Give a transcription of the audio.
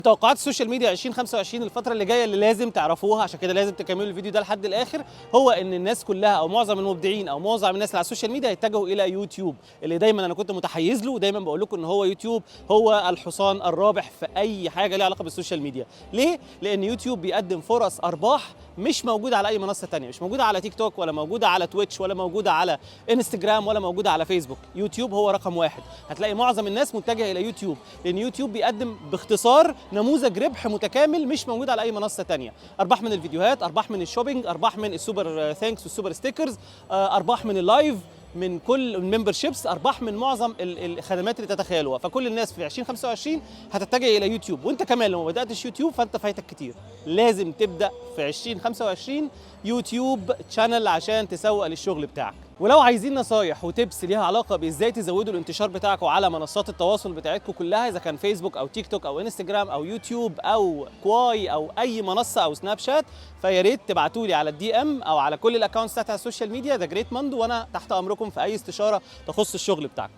توقعات السوشيال ميديا 2025 الفترة اللي جاية اللي لازم تعرفوها، عشان كده لازم تكملوا الفيديو ده لحد الآخر، هو إن الناس كلها أو معظم المبدعين أو معظم الناس اللي على السوشيال ميديا يتجهوا إلى يوتيوب، اللي دايما أنا كنت متحيز له، ودايما بقول لكم إن هو يوتيوب هو الحصان الرابح في أي حاجة ليها علاقة بالسوشيال ميديا. ليه؟ لأن يوتيوب بيقدم فرص أرباح مش موجودة على أي منصة تانية، مش موجودة على تيك توك ولا موجودة على تويتش ولا موجودة على انستجرام ولا موجودة على فيسبوك. يوتيوب هو رقم واحد، هتلاقي معظم الناس متجهة إلى يوتيوب، لأن يوتيوب بيقدم باختصار نموذج ربح متكامل مش موجود على اي منصه تانية. ارباح من الفيديوهات، ارباح من الشوبينج، ارباح من السوبر ثانكس والسوبر ستيكرز، ارباح من اللايف، من كل الممبرشيبس، ارباح من معظم الخدمات اللي تتخيلوها. فكل الناس في 2025 هتتجه الى يوتيوب، وانت كمان لو ما بداتش يوتيوب فانت فايتك كتير. لازم تبدا في 2025 يوتيوب شانل عشان تسوق للشغل بتاعك. ولو عايزين نصايح وتبس ليها علاقه بازاي تزودوا الانتشار بتاعكم على منصات التواصل بتاعتكم كلها، اذا كان فيسبوك او تيك توك او انستجرام او يوتيوب او كواي او اي منصه او سناب شات، فيا ريت تبعتوا لي على الدي ام او على كل الاكونتس بتاعت السوشيال ميديا ذا جريت ماندو، وانا تحت امركم في اي استشاره تخص الشغل بتاعكم.